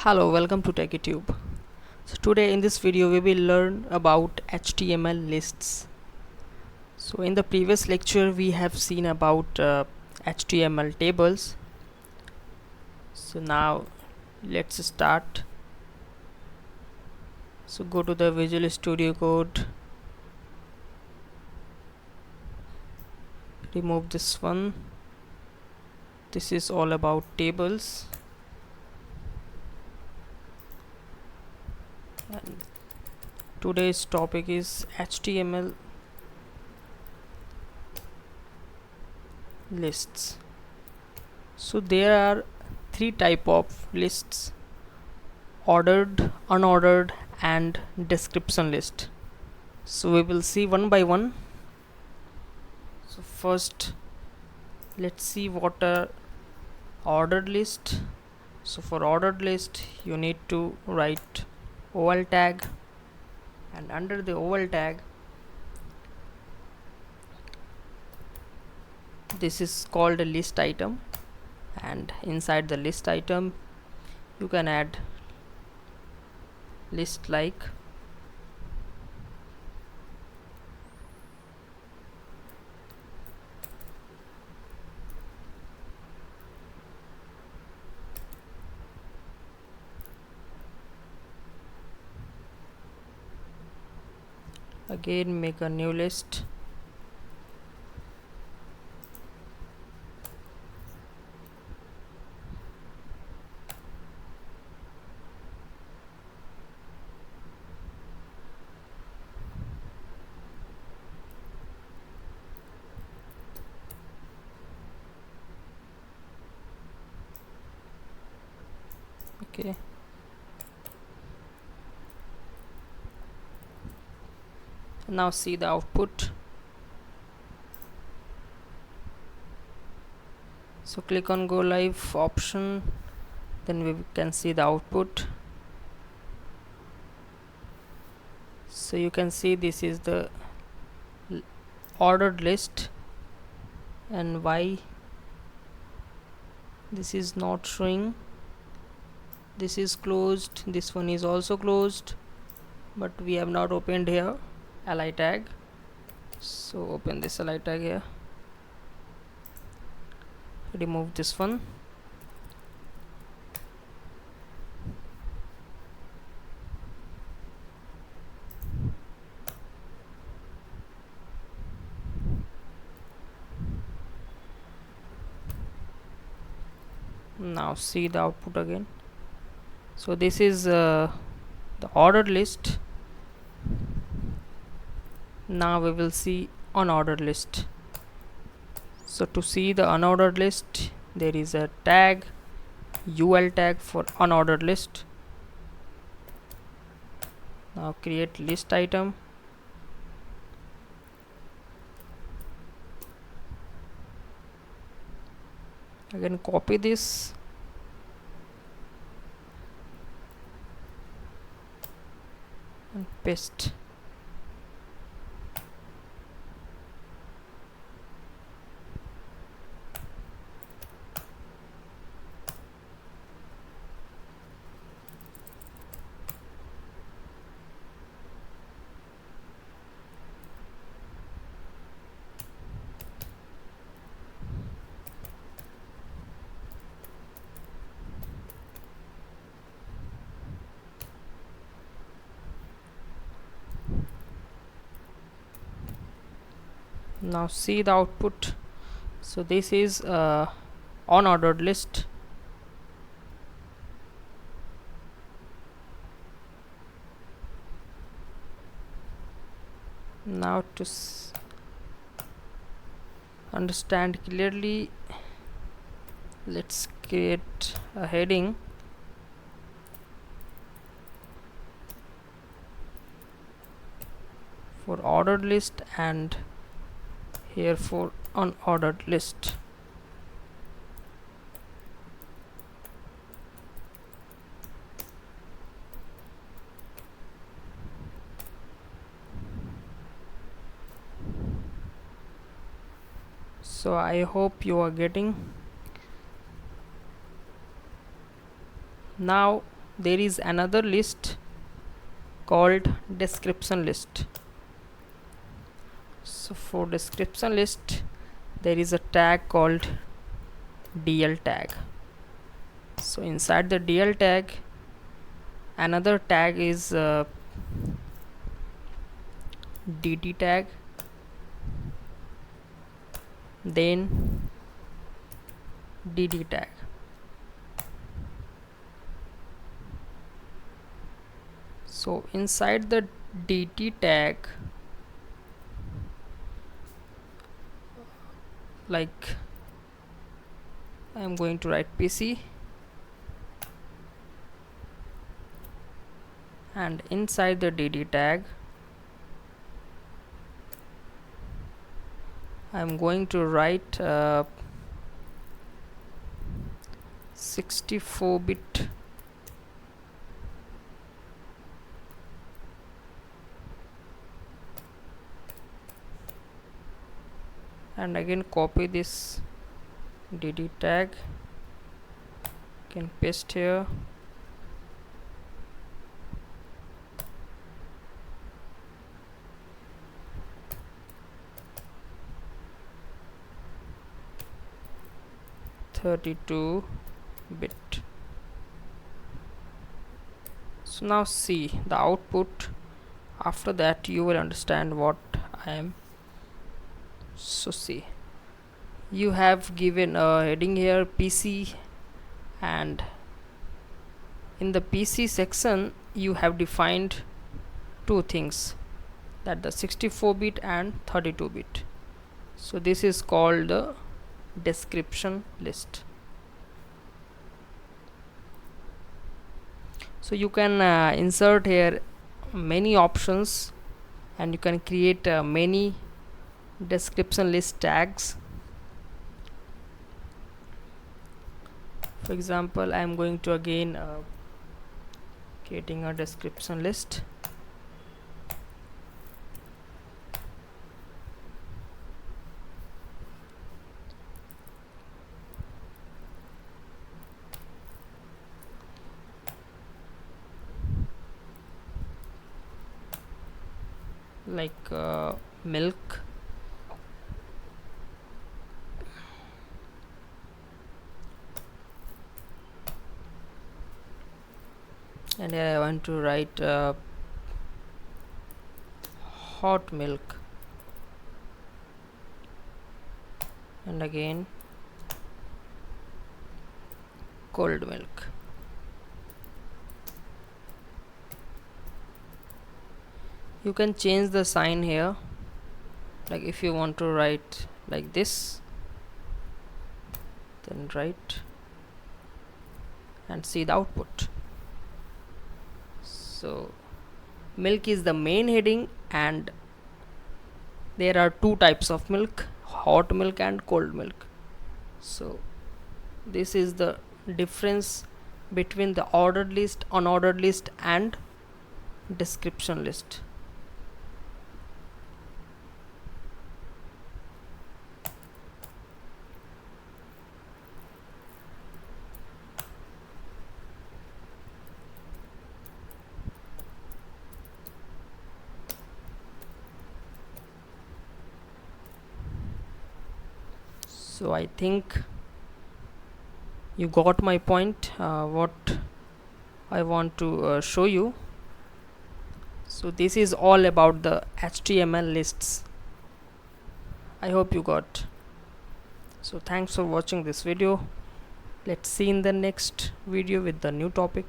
Hello, welcome to TechieTube. So today in this video we will learn about HTML lists. So in the previous lecture we have seen about HTML tables. So now let's start. So go to the Visual Studio Code, remove this one. This is all about tables. And today's topic is HTML lists. So there are three type of lists: ordered, unordered and description list. So we will see one by one. So first let's see what are ordered list. So for ordered list you need to write OL tag, and under the OL tag this is called a list item, and inside the list item you can add list like. Again make a new list. Okay, now see the output. So click on go live option, then we can see the output. So you can see this is the ordered list, and why this is not showing. This is closed, this one is also closed, but we have not opened here li tag. So open this li tag here, remove this one. Now see the output again. So this is the ordered list. Now we will see unordered list. So to see the unordered list there is a tag, ul tag for unordered list. Now create list item. Again copy this, and paste. Now see the output. So this is unordered list. Now to understand clearly, let's create a heading. For ordered list and here for unordered list. So I hope you are getting. Now there is another list called description list. So for description list there is a tag called DL tag. So inside the DL tag another tag is DT tag, then DD tag. So inside the DT tag, like I am going to write PC, and inside the DD tag I am going to write 64-bit and again copy this DD tag, can paste here. (32-bit). So now see the output. After that you will understand what I am. So see, you have given a heading here PC, and in the PC section you have defined two things, that the 64-bit and 32-bit. So this is called the description list. So you can insert here many options, and you can create many description list tags. For example, I am going to again creating a description list. Like milk, and here I want to write hot milk, and again cold milk. You can change the sign here, like if you want to write like this, then write and see the output. So milk is the main heading, and there are two types of milk, hot milk and cold milk. So this is the difference between the ordered list, unordered list and description list. So I think you got my point, what I want to show you. So this is all about the HTML lists. I hope you got. So thanks for watching this video. Let's see in the next video with the new topic.